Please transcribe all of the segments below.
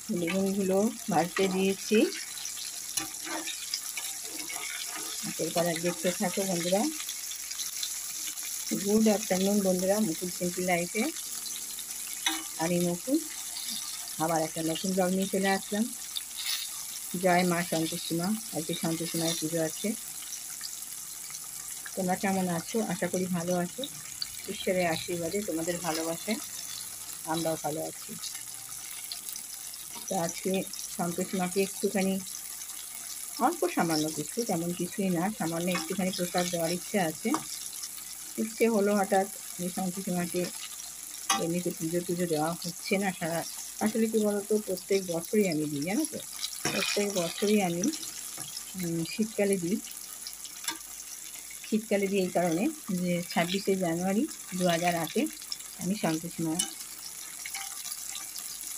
বেগুনগুলো ভাজতে দিয়েছি। এরপর দেখতে থাকো বন্ধুরা। গুড আফটারনুন বন্ধুরা, মুকুল সিম্পল লাইফে। আর এই মুকুল আবার একটা নতুন ব্লগ নিয়ে চলে আসলাম। জয় মা সন্তোষী মা। আজকে সন্তোষী মায়ের পুজো আছে। তোমরা কেমন আছো? আশা করি ভালো আছো। ঈশ্বরের আশীর্বাদে, তোমাদের ভালোবাসায় আমরাও ভালো আছি। তো আজকে সন্তোষী মাকে একটুখানি, অল্প সামান্য কিছু, তেমন কিছুই না, সামান্য একটুখানি প্রসাদ দেওয়ার ইচ্ছে আছে। ইচ্ছে হলো হঠাৎ। এই সন্তোষী মাকে এমনিতে পুজো দেওয়া হচ্ছে না সারা। আসলে কী বলতো, প্রত্যেক বছরই আমি দিই, জানো তো। প্রত্যেক বছরই আমি শীতকালে দিই। শীতকালে দিই এই কারণে যে 26শে জানুয়ারি 2008-এ আমি সন্তোষী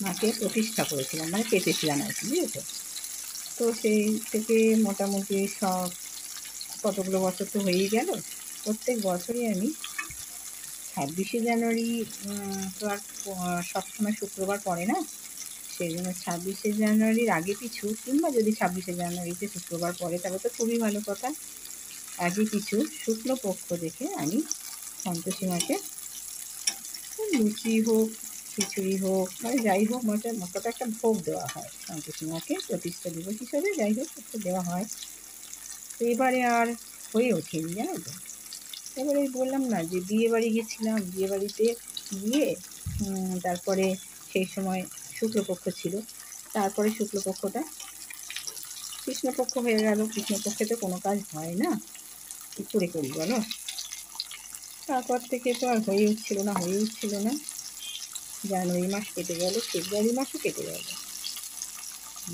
মাকে প্রতিষ্ঠা করেছিলাম, মানে পেতেছিলাম আর কি, বুঝেছো। তো সেই থেকে মোটামুটি সব কতগুলো বছর তো হয়েই গেল। প্রত্যেক বছরই আমি 26শে জানুয়ারি তো আর সবসময় শুক্রবার পড়ে না, সেই জন্য 26শে জানুয়ারির আগে পিছু, কিংবা যদি 26শে জানুয়ারিতে শুক্রবার পড়ে তাহলে তো খুবই ভালো কথা। আগে কিছু শুক্লপক্ষ দেখে আমি সন্তোষী মাকে লুচি হোক, খিচুড়ি হোক, মানে যাই হোক, মোটটা একটা ভোগ দেওয়া হয় সন্তোষী মাকে প্রতিষ্ঠা দিবস হিসাবে, যাই হোক একটা দেওয়া হয়। তো এবারে আর হয়ে ওঠেনি, জানো তো। এবারে বললাম না যে বিয়েবাড়ি গেছিলাম, বিয়েবাড়িতে গিয়ে তারপরে সেই সময় শুক্লপক্ষ ছিল। তারপরে শুক্লপক্ষটা কৃষ্ণপক্ষ হয়ে গেল। কৃষ্ণপক্ষে তো কোনো কাজ হয় না, কী করে করি বলো। তারপর থেকে তো আর হয়ে উঠছিল না। জানুয়ারি মাস কেটে গেল, ফেব্রুয়ারি মাসও কেটে গেল।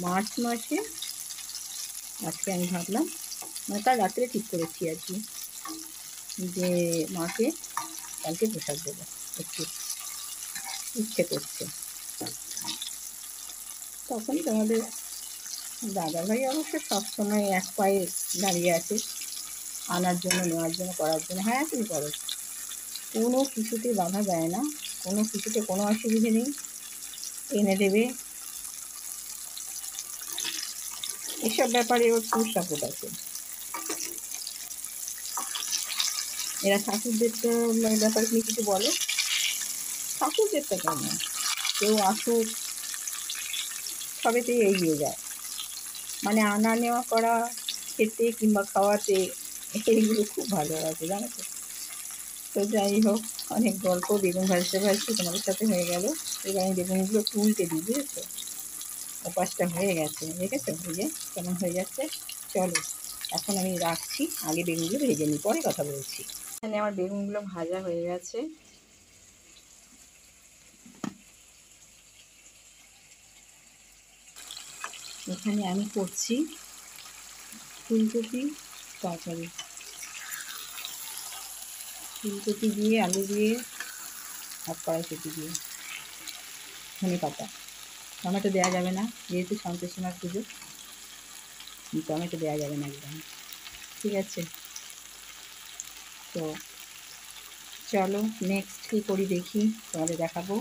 মার্চ মাসে আজকে আমি ভাবলাম, মানে তার রাত্রে ঠিক করেছি আর কি, যে মাকে কালকে প্রসাদ দেবো। একটু ইচ্ছে করছে। তখন তোমাদের দাদাভাই অবশ্য সবসময় এক পায়ে দাঁড়িয়ে আছে, আনার জন্য, নেওয়ার জন্য, করার জন্য। হ্যাঁ তুমি করো, কোনো কিছুতে বাধা দেয় না, কোনো কিছুতে কোনো অসুবিধে নেই, এনে দেবে। এসব ব্যাপারে ওর ফুল সাপোর্ট আছে। এরা ঠাকুরদেরটা ব্যাপারে তুমি কিছু বলো। ঠাকুরদেরটা কেন, কেউ আসুক সবেতেই এগিয়ে যায়, মানে আনা নেওয়া করা, খেতে কিংবা খাওয়াতে, এইগুলো খুব ভালো আছে, জানো তো। তো যাই হোক, অনেক গল্প বেগুন ভাজতে ভাজতে তোমাদের সাথে হয়ে গেল। এবার আমি বেগুনগুলো উল্টে দিই, বুঝেছো। ওপাশটা হয়ে গেছে, দেখেছো ভেজে কেমন হয়ে যাচ্ছে। চলো এখন আমি রাখছি, আগে বেগুনগুলো ভেজে নিই, পরে কথা বলছি। এখানে আমার বেগুনগুলো ভাজা হয়ে গেছে। এখানে আমি করছি ফুলকপি তরকারি। ফুলকপি দিয়ে, আলু দিয়ে, আর কড়াইশুঁটি দিয়ে, ধনে পাতা। টমেটো দেওয়া যাবে না, যেহেতু সন্তোষী মার পুজো, টমেটো দেওয়া যাবে না একদম, ঠিক আছে। তো চলো নেক্সট কী করি দেখি, তোমাদের দেখাবো।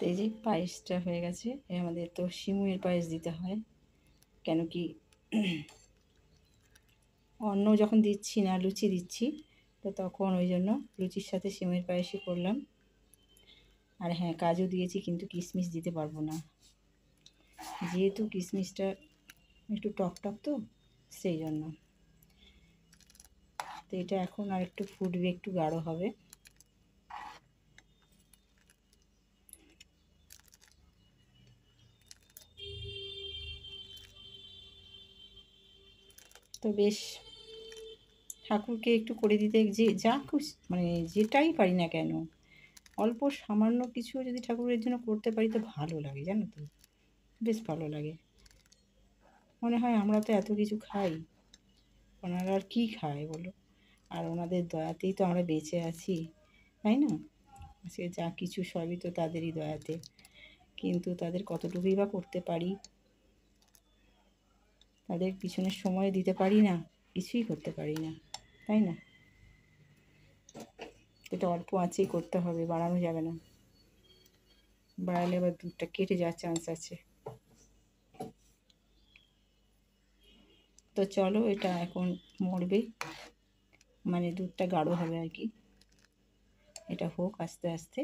এই যে পায়েসটা হয়ে গেছে। আমাদের তো সিমুইয়ের পায়েস দিতে হয়, কেন কি অন্য যখন দিচ্ছি না, লুচি দিচ্ছি, তো তখন ওই জন্য লুচির সাথে সিমুইয়ের পায়েসই করলাম। আর হ্যাঁ, কাজু দিয়েছি, কিন্তু কিশমিশ দিতে পারবো না, যেহেতু কিশমিশটা একটু টক টক, তো সেই জন্য। তো এটা এখন আর একটু ফুটবে, একটু গাঢ় হবে। তো বেশ, ঠাকুরকে একটু করে দিতে, যে যা খুশি, মানে যেটাই পারি না কেন, অল্প সামান্য কিছু যদি ঠাকুরের জন্য করতে পারি তো ভালো লাগে, জানো তো, বেশ ভালো লাগে। মনে হয় আমরা তো এত কিছু খাই, ওনারা আর কী খায় বলো। আর ওনাদের দয়াতেই তো আমরা বেঁচে আছি, তাই না। সে যা কিছু সবই তো তাদেরই দয়াতে, কিন্তু তাদের কতটুকুই বা করতে পারি, তাদের পিছনের সময় দিতে পারি না, কিছুই করতে পারি না, তাই না। এটা অল্প আঁচেই করতে হবে, বাড়ানো যাবে না। বাড়ালে আবার দুধটা কেটে যাওয়ার চান্স আছে। তো চলো, এটা এখন মরবে, মানে দুধটা গাঢ় হবে আর কি। এটা হোক আস্তে আস্তে,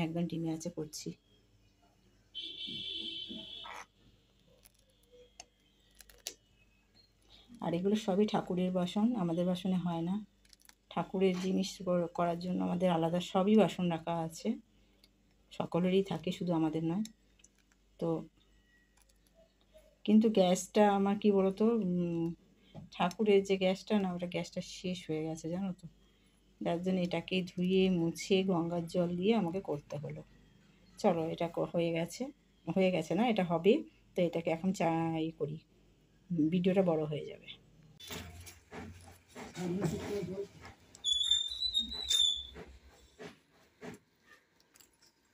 একদম ডিমে আছে করছি। আর এগুলো সবই ঠাকুরের বাসন, আমাদের বাসনে হয় না। ঠাকুরের জিনিস করার জন্য আমাদের আলাদা সবই বাসন রাখা আছে, সকলেরই থাকে, শুধু আমাদের নয়। তো কিন্তু গ্যাসটা আমার কি বলতো, ঠাকুরের যে গ্যাসটা না, ওটা গ্যাসটা শেষ হয়ে গেছে জানো তো, যার জন্য এটাকে ধুয়ে মুছে গঙ্গার জল দিয়ে আমাকে করতে হলো। চলো, এটা হয়ে গেছে না, এটা হবে। তো এটাকে এখন করি, ভিডিওটা বড় হয়ে যাবে।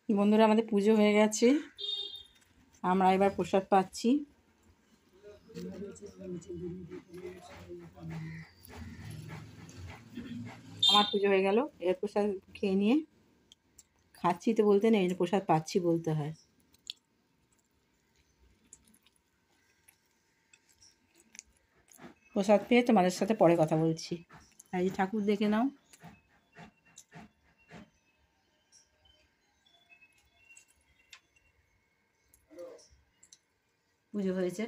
বন্ধুরা, আমাদের পুজো হয়ে গেছে, আমরা এবার প্রসাদ পাচ্ছি। আমার পুজো হয়ে গেল, এর প্রসাদ খেয়ে নিয়ে, খাচ্ছি তো বলতে নেই, এর প্রসাদ পাচ্ছি বলতে হয়। প্রসাদ পেয়ে তোমাদের সাথে পরে কথা বলছি। আর এই ঠাকুর দেখে নাও, পুজো হয়েছে।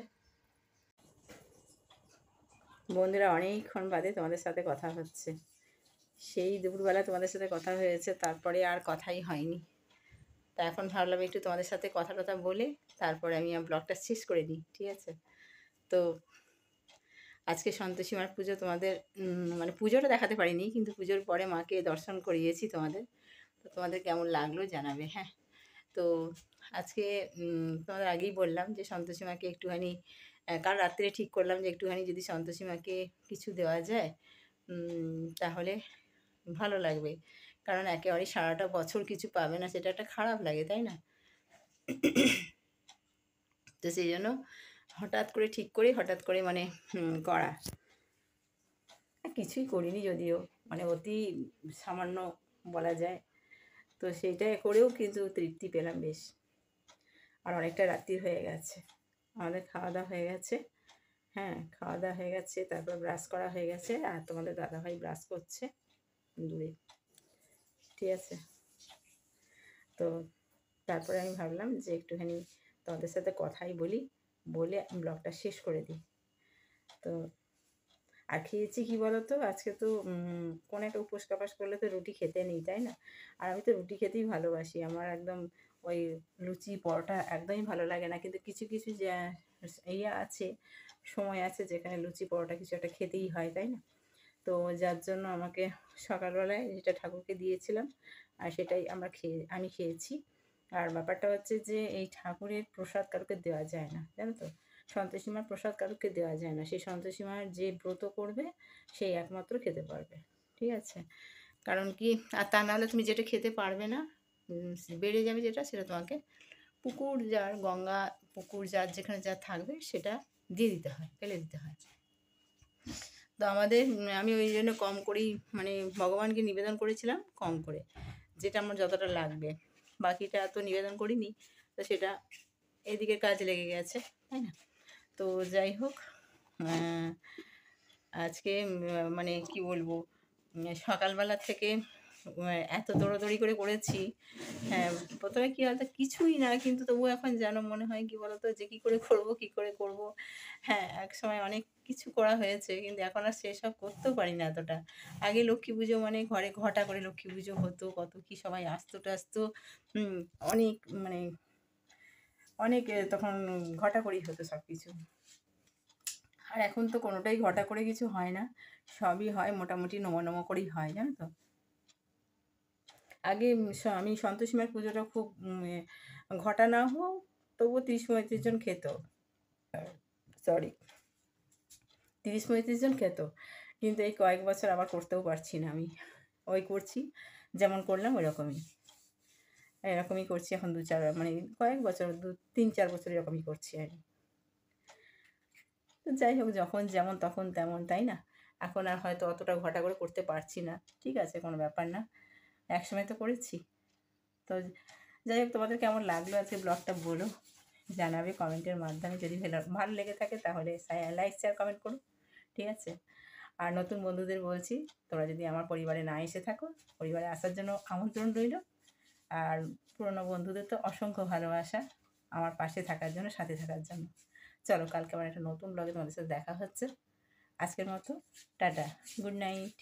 বন্ধুরা, অনেকক্ষণ বাদে তোমাদের সাথে কথা হচ্ছে। সেই দুপুরবেলা তোমাদের সাথে কথা হয়েছে, তারপরে আর কথাই হয়নি। তা এখন ভাবলাম একটু তোমাদের সাথে কথা বলে তারপরে আমি ব্লগটা শেষ করে নিই, ঠিক আছে? তো আজকে সন্তোষী মার পুজো, তোমাদের মানে পুজোটা দেখাতে পারিনি, কিন্তু পুজোর পরে মাকে দর্শন করিয়েছি তোমাদের। তো তোমাদের কেমন লাগলো জানাবে, হ্যাঁ। তো আজকে তোমাদের আগেই বললাম যে সন্তোষী মাকে একটুখানি, কাল রাত্রে ঠিক করলাম যে একটুখানি যদি সন্তোষী মাকে কিছু দেওয়া যায় তাহলে ভালো লাগবে। কারণ একেবারেই সারাটা বছর কিছু পাবে না, সেটা একটা খারাপ লাগে, তাই না? তো সেই জন্য হঠাৎ করে মানে করা, কিছুই করিনি যদিও, মানে অতি সামান্য বলা যায়। তো সেইটা করেও কিন্তু তৃপ্তি পেলাম বেশ। আর অনেকটা রাত্রি হয়ে গেছে, আমাদের খাওয়া দাওয়া হয়ে গেছে। হ্যাঁ, খাওয়া দাওয়া হয়ে গেছে, তারপর ব্রাশ করা হয়ে গেছে, আর তোমাদের দাদাভাই ব্রাশ করছে দূরে, ঠিক আছে? তো তারপরে আমি ভাবলাম যে একটুখানি তোমাদের সাথে কথাই বলে ব্লগটা শেষ করে দিই। তো আর খেয়েছি কি বলতো, আজকে তো কোনো একটা উপোস কাপাস করলে তো রুটি খেতে নেই, তাই না? আর আমি তো রুটি খেতেই ভালোবাসি, আমার একদম ওই লুচি পরোটা একদমই ভালো লাগে না। কিন্তু কিছু কিছু যে আছে, সময় আছে যেখানে লুচি পরোটা কিছু একটা খেতেই হয়, তাই না? তো যার জন্য আমাকে সকালবেলায় যেটা ঠাকুরকে দিয়েছিলাম, আর সেটাই আমি খেয়েছি। আর ব্যাপারটা হচ্ছে যে এই ঠাকুরের প্রসাদ কারুকে দেওয়া যায় না, জানো তো? সন্তোষী মার প্রসাদ কারুকে দেওয়া যায় না, সেই সন্তোষী মার যে ব্রত করবে সেই একমাত্র খেতে পারবে, ঠিক আছে? কারণ কি, আর তা নাহলে তুমি যেটা খেতে পারবে না, বেড়ে যাবে যেটা, সেটা তোমাকে পুকুর যার যেখানে যা থাকবে সেটা দিয়ে দিতে হয়, ফেলে দিতে হয়। তো আমি ওই জন্য কম করেই, মানে ভগবানকে নিবেদন করেছিলাম কম করে, যেটা আমার যতটা লাগবে, বাকিটা তো নিবেদন করিনি। তো সেটা এদিকে কাজে লেগে গেছে, তাই না? তো যাই হোক, আজকে মানে কি বলবো, সকালবেলা থেকে এত দৌড়াদৌড়ি করেছি। হ্যাঁ, প্রথমে কী হয়তো কিছুই না, কিন্তু তবুও এখন যেন মনে হয় কি বলতো, যে কী করে করব। হ্যাঁ, এক সময় অনেক কিছু করা হয়েছে, কিন্তু এখন আর সেসব করতেও পারি না এতটা। আগে লক্ষ্মী পুজো মানে ঘরে ঘটা করে লক্ষ্মী পুজো হতো, কত কি সবাই আসতো টাসতো, অনেক মানে অনেক তখন ঘটা করেই হতো সব কিছু। আর এখন তো কোনোটাই ঘটা করে কিছু হয় না, সবই হয় মোটামুটি নমো করেই হয়, জানো তো? আগে আমি সন্তোষী মায়ের পুজোটা খুব ঘটা না হোক তবুও 30-35 জন খেত, সরি 30-35 জন খেত। কিন্তু এই কয়েক বছর আবার করতেও পারছি না আমি, ওই করছি যেমন করলাম এরকমই করছি এখন, 2-4 মানে কয়েক বছর 2-3-4 বছর এরকমই করছি আর কি। তো যাই হোক, যখন যেমন তখন তেমন, তাই না? এখন আর হয়তো অতটা ঘটা করে করতে পারছি না, ঠিক আছে, কোনো ব্যাপার না, একসময় তো করেছি। তো যাই হোক, তোমাদের কেমন লাগলো আজকে ব্লগটা বলো, জানাবে কমেন্টের মাধ্যমে। যদি ভালো লেগে থাকে তাহলে লাইক শেয়ার কমেন্ট করো, ঠিক আছে? আর নতুন বন্ধুদের বলছি, তোমরা যদি আমার পরিবারে না এসে থাকো, পরিবারে আসার জন্য আমন্ত্রণ রইল। আর পুরনো বন্ধুদের তো অসংখ্য ভালোবাসা আমার পাশে থাকার জন্য, সাথে থাকার জন্য। চলো, কালকে আমার একটা নতুন ব্লগে তোমাদের সাথে দেখা হচ্ছে। আজকের মতো টাটা, গুড নাইট।